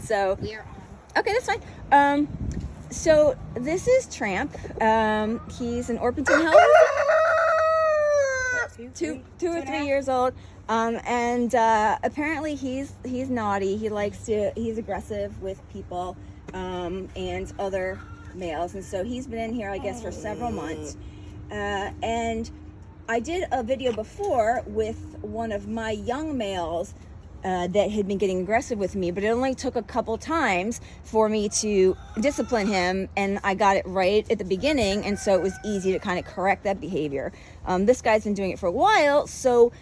So We are on. okay, that's fine. So this is Tramp. He's an Orpington Health. Two or 3 years old. And apparently he's naughty. He's aggressive with people and other males. And so he's been in here, I guess, for several months. And I did a video before with one of my young males that had been getting aggressive with me, but it only took a couple times for me to discipline him, and I got it right at the beginning, and so it was easy to kind of correct that behavior. This guy's been doing it for a while, so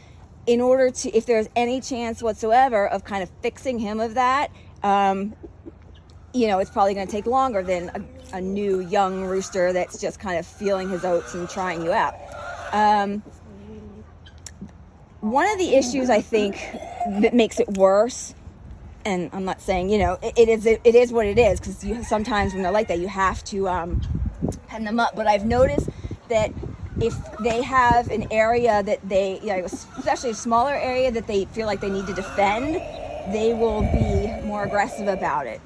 in order to, if there's any chance whatsoever of kind of fixing him of that, it's probably going to take longer than a new young rooster that's just kind of feeling his oats and trying you out. One of the issues I think that makes it worse, and I'm not saying, it is what it is, because sometimes when they're like that, you have to pen them up. But I've noticed that if they have an area that they, especially a smaller area that they feel like they need to defend, they will be more aggressive about it.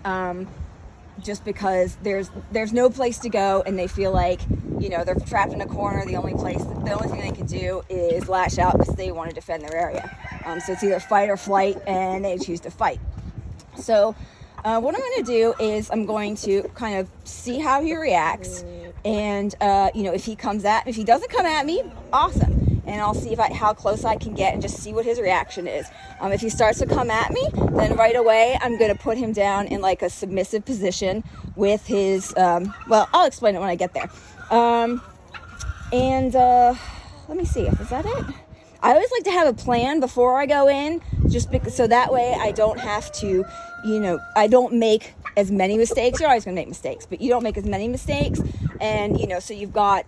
Just because there's no place to go, and they feel like, they're trapped in a corner. The only thing they can do is lash out because they want to defend their area. So it's either fight or flight, and they choose to fight. So what I'm going to do is I'm going to kind of see how he reacts, and if he doesn't come at me, awesome, and I'll see how close I can get and just see what his reaction is. If he starts to come at me, then right away I'm going to put him down in like a submissive position with his I'll explain it when I get there. Let me see, is that it? I always like to have a plan before I go in, just because, so that way I don't have to, I don't make as many mistakes. You're always going to make mistakes, but you don't make as many mistakes, and so you've got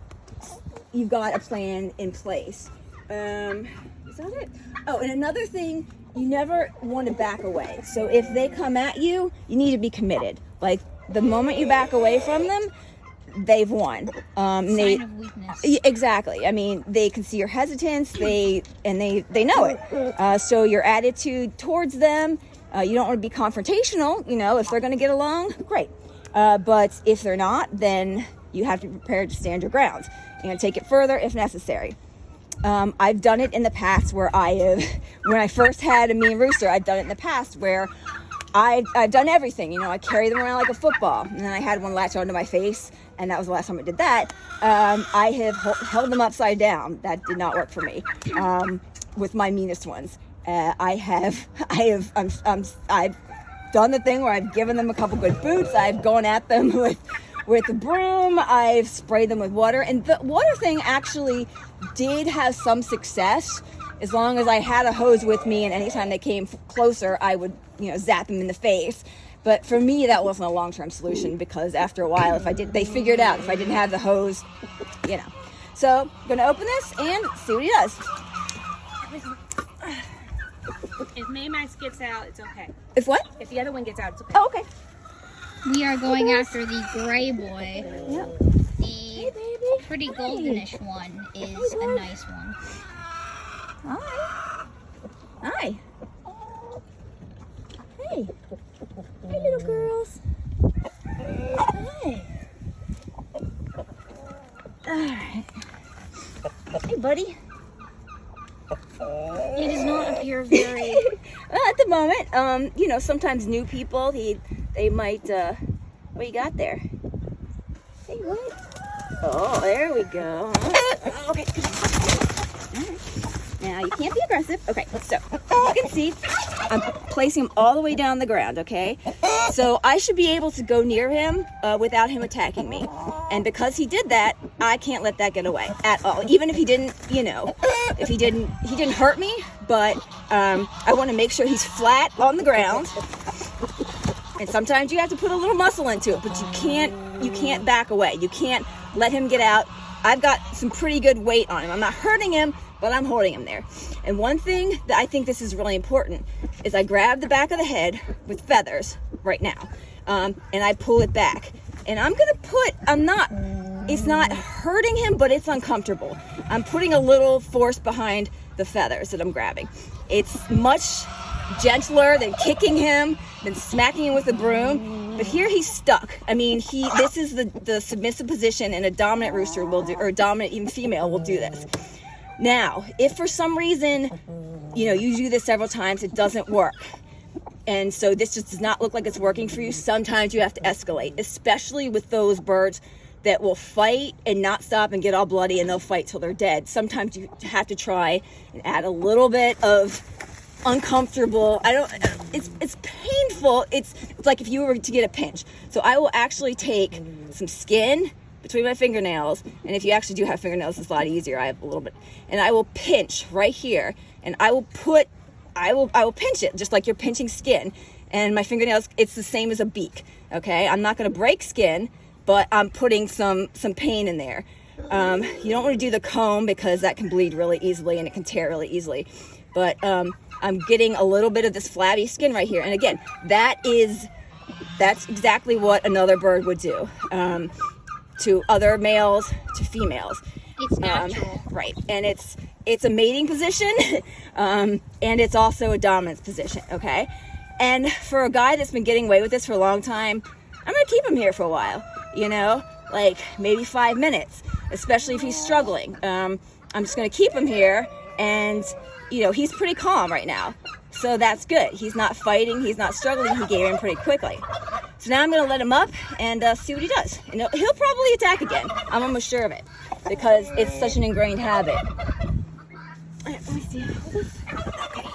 a plan in place. Is that it? Oh, and another thing, you never want to back away. So if they come at you, you need to be committed. Like, the moment you back away from them, they've won. Sign of weakness. Exactly. I mean, they can see your hesitance. They know it. So your attitude towards them, you don't want to be confrontational. If they're going to get along, great. But if they're not, then you have to be prepared to stand your ground and take it further if necessary. I've done it in the past where when I first had a mean rooster, I've done it in the past where I've done everything. I carry them around like a football, and then I had one latch onto my face, and that was the last time I did that. I have held them upside down. That did not work for me with my meanest ones. I've done the thing where I've given them a couple good boots. I've gone at them with a broom. I've sprayed them with water, and the water thing actually did have some success, as long as I had a hose with me, and anytime they came closer, I would, zap them in the face. But for me, that wasn't a long-term solution, because after a while, they figured out if I didn't have the hose, So I'm gonna open this and see what he does. If Maymax gets out, it's okay. If what? If the other one gets out, it's okay. Oh, okay. We are going after the gray boy. Yep. The pretty goldenish one is a nice one. Hi. Hi. Hey. Hey, little girls. Hi. All right. Hey, buddy. He does not appear very... Well, at the moment, sometimes new people, they might, what you got there? Hey, what? Oh, there we go. Okay. All right. Now, you can't be aggressive. Okay, so you can see I'm placing him all the way down the ground, okay? So I should be able to go near him without him attacking me. And because he did that, I can't let that get away at all. Even if he didn't, if he didn't hurt me, but I want to make sure he's flat on the ground. And sometimes you have to put a little muscle into it, but you can't back away. You can't let him get out. I've got some pretty good weight on him. I'm not hurting him, but I'm holding him there. And one thing that I think this is really important is I grab the back of the head with feathers right now, and I pull it back. And it's not hurting him, but it's uncomfortable. I'm putting a little force behind the feathers that I'm grabbing. It's much gentler than kicking him, than smacking him with a broom. But here he's stuck. I mean, this is the submissive position, and a dominant rooster will do, or a dominant even female will do this. Now, if for some reason, you do this several times, it doesn't work, and so this just does not look like it's working for you, sometimes you have to escalate, especially with those birds that will fight and not stop and get all bloody, and they'll fight till they're dead. Sometimes you have to try and add a little bit of uncomfortable, it's painful. It's like if you were to get a pinch. So I will actually take some skin between my fingernails, and if you actually do have fingernails, it's a lot easier. I have a little bit, and I will pinch right here, and I will pinch it just like you're pinching skin. And my fingernails, it's the same as a beak. Okay, I'm not going to break skin, but I'm putting some pain in there. You don't want to do the comb because that can bleed really easily and it can tear really easily. But I'm getting a little bit of this flabby skin right here, and again, that's exactly what another bird would do. To other males, to females. It's natural. Right, and it's a mating position, and it's also a dominance position, okay? And for a guy that's been getting away with this for a long time, I'm gonna keep him here for a while, like maybe 5 minutes, especially if he's struggling. I'm just gonna keep him here, and he's pretty calm right now. So that's good. He's not fighting, he's not struggling, he gave in pretty quickly. So now I'm going to let him up and see what he does. And he'll probably attack again. I'm almost sure of it because it's such an ingrained habit. Let me see. Okay.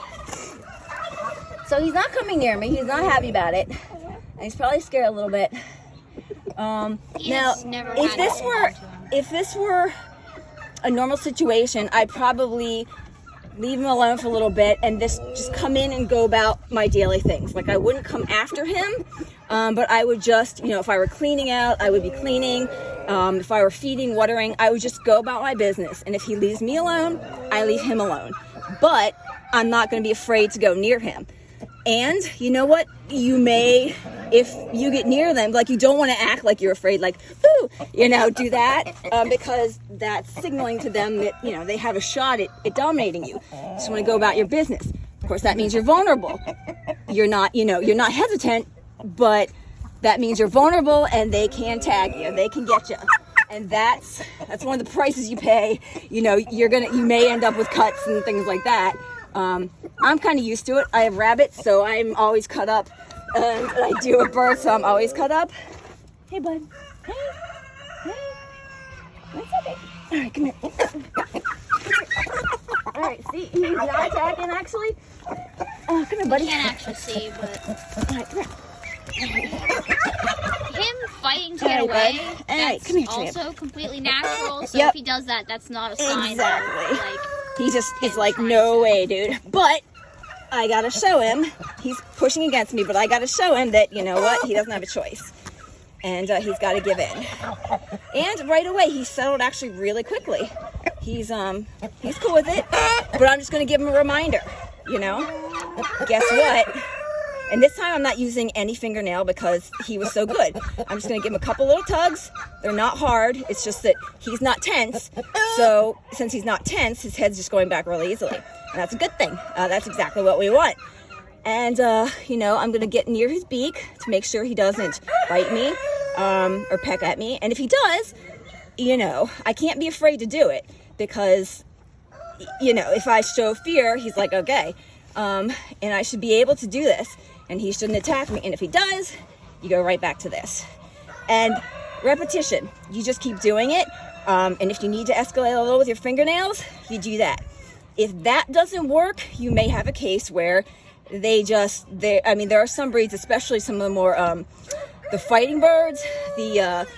So he's not coming near me. He's not happy about it. And he's probably scared a little bit. Now, if this were a normal situation, I'd probably leave him alone for a little bit and just come in and go about my daily things. Like, I wouldn't come after him, but I would just, if I were cleaning out, I would be cleaning. If I were feeding, watering, I would just go about my business. And if he leaves me alone, I leave him alone. But I'm not going to be afraid to go near him. And you know what? You may, if you get near them, like, you don't want to act like you're afraid, like, ooh, do that, because that's signaling to them that, they have a shot at dominating you. You just want to go about your business. Of course, that means you're vulnerable. You're not hesitant, but that means you're vulnerable and they can tag you. They can get you. And that's one of the prices you pay. You may end up with cuts and things like that. I'm kind of used to it. I have rabbits, so I'm always cut up. And I do a bird, so I'm always cut up. Hey, bud. Hey. What's up, baby? All right, come here. All right, see, he's not attacking, actually. Oh, come here, buddy. You can't actually see, but... All right, come here. Him fighting to get away, that's come here, also completely natural. So Yep. if he does that, that's not a sign Exactly. that, He just is like, no way, dude. But I gotta show him. He's pushing against me, but I gotta show him that, you know what, he doesn't have a choice. And he's got to give in. And right away, he settled actually really quickly. He's cool with it. But I'm just gonna give him a reminder. Guess what? And this time I'm not using any fingernail because he was so good. I'm just going to give him a couple little tugs. They're not hard. It's just that he's not tense. So since he's not tense, his head's just going back really easily. And that's a good thing. That's exactly what we want. And, I'm going to get near his beak to make sure he doesn't bite me or peck at me. And if he does, I can't be afraid to do it because, if I show fear, he's like, okay. And I should be able to do this. And he shouldn't attack me. And if he does, you go right back to this. And repetition. You just keep doing it. And if you need to escalate a little with your fingernails, you do that. If that doesn't work, you may have a case where there are some breeds, especially some of the more, the fighting birds,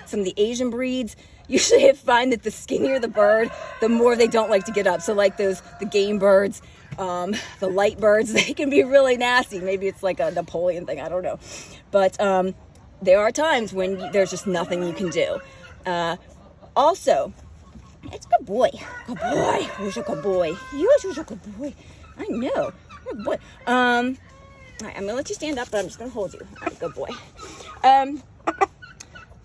some of the Asian breeds, usually I find that the skinnier the bird, the more they don't like to get up. So like the game birds, the light birds, they can be really nasty. Maybe it's like a Napoleon thing, I don't know. But there are times when there's just nothing you can do. Also, it's a good boy. Good boy. Who's a good boy? Who's a good boy? I know. Good boy. All right, I'm going to let you stand up, but I'm just going to hold you. All right, good boy.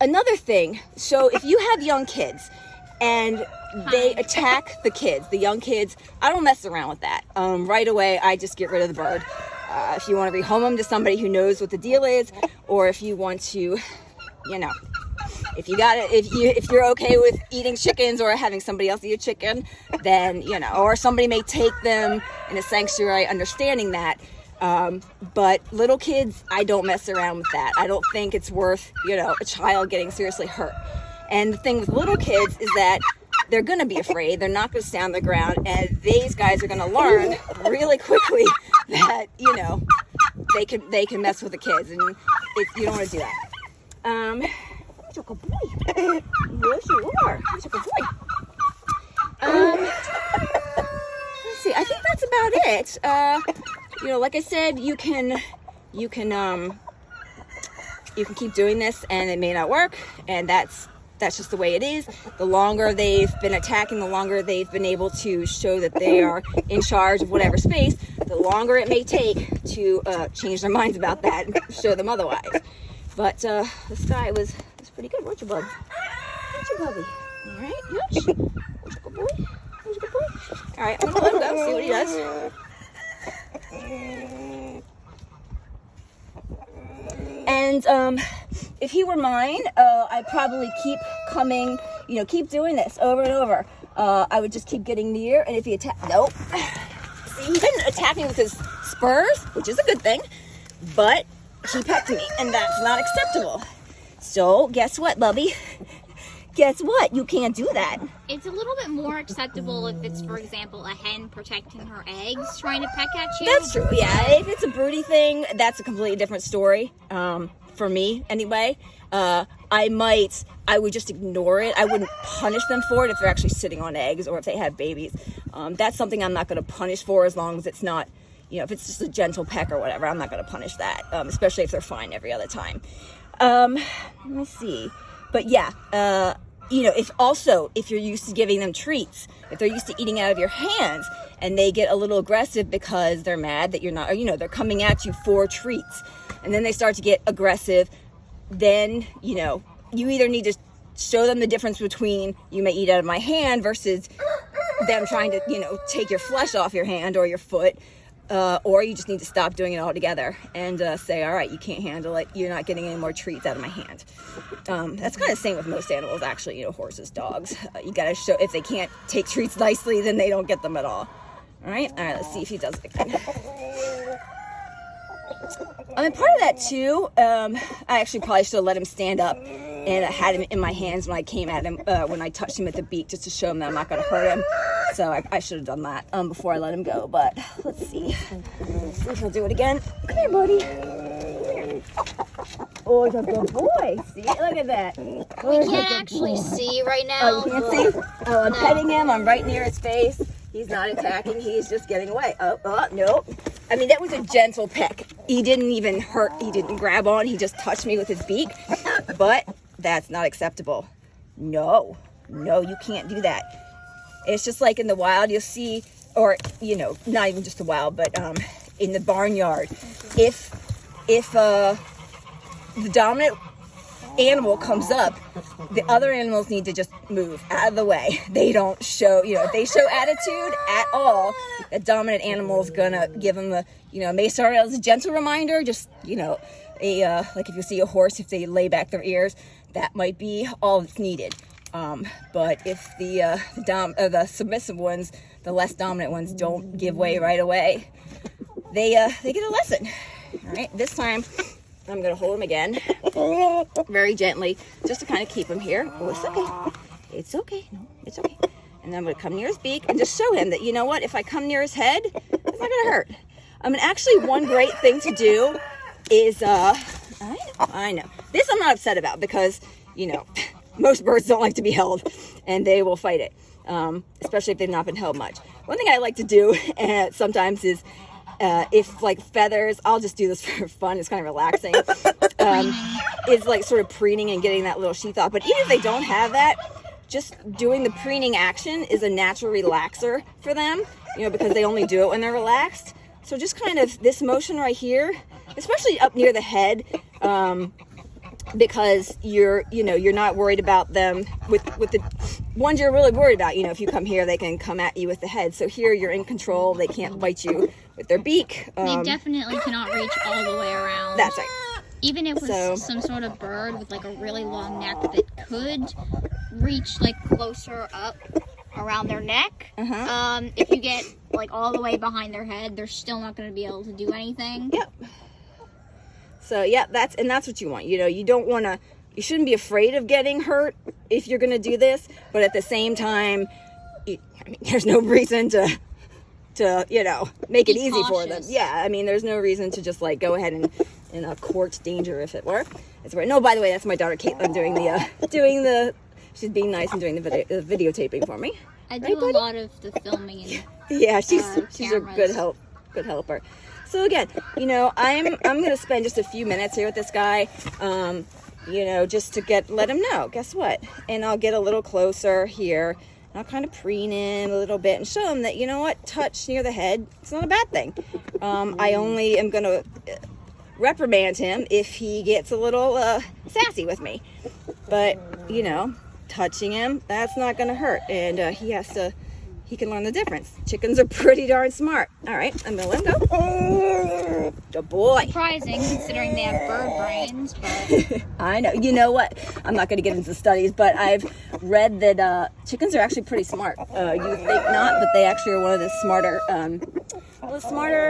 Another thing, so if you have young kids and they attack the young kids, I don't mess around with that. Right away, I just get rid of the bird. if you want to rehome them to somebody who knows what the deal is, or if you want to, you know, if you're okay with eating chickens or having somebody else eat a chicken, then, you know, or somebody may take them in a sanctuary, understanding that. But little kids, I don't mess around with that. I don't think it's worth, you know, a child getting seriously hurt. And the thing with little kids is that they're going to be afraid. They're not going to stay on the ground. And these guys are going to learn really quickly that, you know, they can mess with the kids. And you don't want to do that. You're a good boy. Yes, you are. You're a good boy. Let's see. I think that's about it. You know, like I said, you can keep doing this, and it may not work, and that's just the way it is. The longer they've been attacking, the longer they've been able to show that they are in charge of whatever space, the longer it may take to change their minds about that and show them otherwise. But this guy was pretty good, weren't you, bub? Weren't you, Bubby? All right, yes. Weren't you a good boy? Weren't you a good boy? All right, I'm gonna let him go, see what he does. And if he were mine, I'd probably keep coming, you know, keep doing this over and over. I would just keep getting near, and if he attacked, nope. See, he didn't attack me with his spurs, which is a good thing, but he pecked me, and that's not acceptable. So, guess what, Bubby? Guess what? You can't do that. It's a little bit more acceptable if it's, for example, a hen protecting her eggs trying to peck at you. That's true, yeah. If it's a broody thing, that's a completely different story. For me, anyway. I would just ignore it. I wouldn't punish them for it if they're actually sitting on eggs or if they have babies. That's something I'm not going to punish for, as long as it's not, you know, if it's just a gentle peck or whatever, I'm not going to punish that, especially if they're fine every other time. Let me see. But yeah, you know, if you're used to giving them treats, if they're used to eating out of your hands and they get a little aggressive because they're mad that you're not, or, you know, they're coming at you for treats, and then they start to get aggressive, then, you know, you either need to show them the difference between you may eat out of my hand versus them trying to, you know, take your flesh off your hand or your foot, or you just need to stop doing it altogether and say, all right, you can't handle it. You're not getting any more treats out of my hand. That's kind of the same with most animals, actually, you know, horses, dogs. You got to show, if they can't take treats nicely, then they don't get them at all. All right, let's see if he does it again. And part of that too, I actually probably should have let him stand up, and I had him in my hands when I came at him, when I touched him at the beak, just to show him that I'm not going to hurt him. So I should have done that before I let him go. But let's see. Let's see if he'll do it again. Come here, buddy. Come here. Oh, he's a good boy. See, look at that. We can't actually see right now. Oh, you can't see? Oh, I'm petting him. I'm right near his face. He's not attacking. He's just getting away. Oh, no. I mean, that was a gentle peck. He didn't even hurt. He didn't grab on. He just touched me with his beak. But that's not acceptable. No, you can't do that. It's just like in the wild, you'll see, or, you know, not even just the wild, but in the barnyard, if the dominant animal comes up, the other animals need to just move out of the way. They don't show, you know, if they show attitude at all, the dominant animal is gonna give them a, you know, may start out as a gentle reminder, just, you know, like if you see a horse, if they lay back their ears, that might be all that's needed. But if the submissive ones, the less dominant ones, don't give way right away, they get a lesson. All right, this time I'm gonna hold him again, very gently, just to kind of keep him here. Oh, it's okay. It's okay. No, it's okay. And then I'm gonna come near his beak and just show him that, you know what? If I come near his head, it's not gonna hurt. And actually, one great thing to do is, I know. This I'm not upset about because, you know, most birds don't like to be held, and they will fight it, especially if they've not been held much. One thing I like to do sometimes is, if like feathers, I'll just do this for fun, it's kind of relaxing, is like sort of preening and getting that little sheath off. But even if they don't have that, just doing the preening action is a natural relaxer for them, you know, because they only do it when they're relaxed. So just kind of this motion right here, especially up near the head, because you're not worried about them with the ones you're really worried about. If you come here, they can come at you with the head. So here you're in control. They can't bite you with their beak. They definitely cannot reach all the way around. That's right. Even if it was some sort of bird with like a really long neck that could reach like closer up around their neck, if you get like all the way behind their head, they're still not going to be able to do anything. Yep. So yeah, that's what you want. You shouldn't be afraid of getting hurt if you're going to do this, but at the same time, there's no reason to make it easy for them. Yeah, there's no reason to just like go ahead and court danger, if it were. No, by the way, that's my daughter Caitlin doing the she's being nice and doing the videotaping for me. I do a lot of the filming and yeah, she's a good helper. So again, I'm gonna spend just a few minutes here with this guy, just to let him know. Guess what? And I'll get a little closer here. And I'll kind of preen him a little bit and show him that touch near the head, it's not a bad thing. I only am gonna reprimand him if he gets a little sassy with me. But touching him, that's not gonna hurt, and he can learn the difference. Chickens are pretty darn smart. All right, I'm gonna let him go. Good boy. Surprising, considering they have bird brains, but I know. You know what? I'm not gonna get into studies, but I've read that chickens are actually pretty smart. You would think not, but they actually are one of the smarter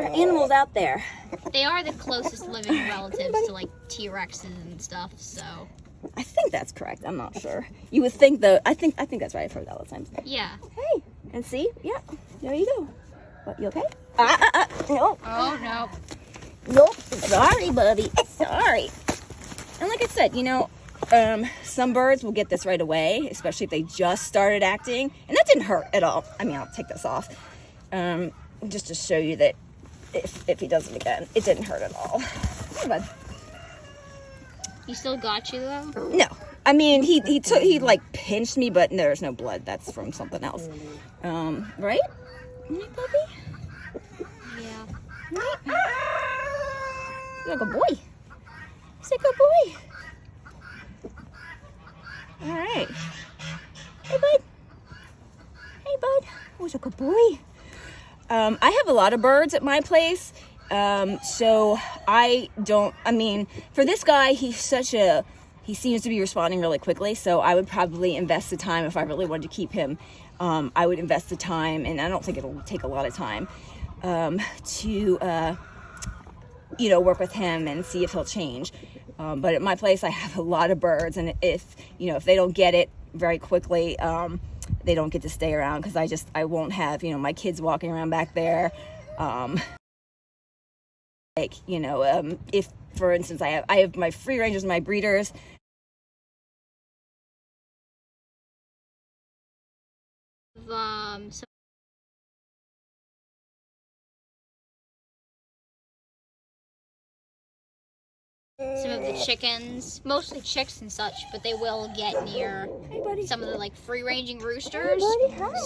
animals out there. They are the closest living relatives to like T-Rexes and stuff, so. I think that's correct. I'm not sure. You would think though. I think that's right. I've heard that all the time. Yeah. Hey, and see? Yeah. There you go. What, you okay? No. Oh no. Nope. Sorry, buddy. Sorry. And like I said, some birds will get this right away, especially if they just started acting, and that didn't hurt at all. I'll take this off, just to show you that if he does it again, it didn't hurt at all. Oh, bud. He still got you though? No. He like pinched me, but there's no blood. That's from something else. Right? Right, puppy? Yeah. Right? You're a good boy. He's a good boy. All right. Hey, bud. Hey, bud. Who's a good boy? I have a lot of birds at my place. So I don't, for this guy, he seems to be responding really quickly. So I would probably invest the time if I really wanted to keep him. I would invest the time, and I don't think it'll take a lot of time, to work with him and see if he'll change. But at my place, I have a lot of birds, and if they don't get it very quickly, they don't get to stay around, because I won't have, my kids walking around back there. If, for instance, I have my free rangers and my breeders. Some of the chickens, mostly chicks and such, but they will get near some of the like free-ranging roosters.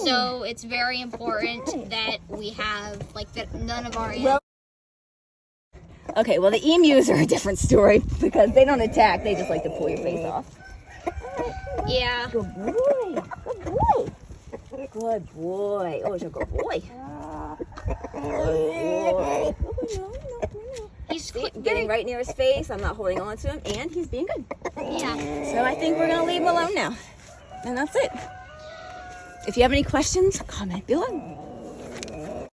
So it's very important that we have that none of our animals. Okay, well, the emus are a different story, because they don't attack. They just like to pull your face off. Yeah. Good boy. Good boy. Good boy. Oh, it's a good boy. Good boy. He's getting right near his face. I'm not holding on to him, and he's being good. Yeah. So I think we're going to leave him alone now. And that's it. If you have any questions, comment below.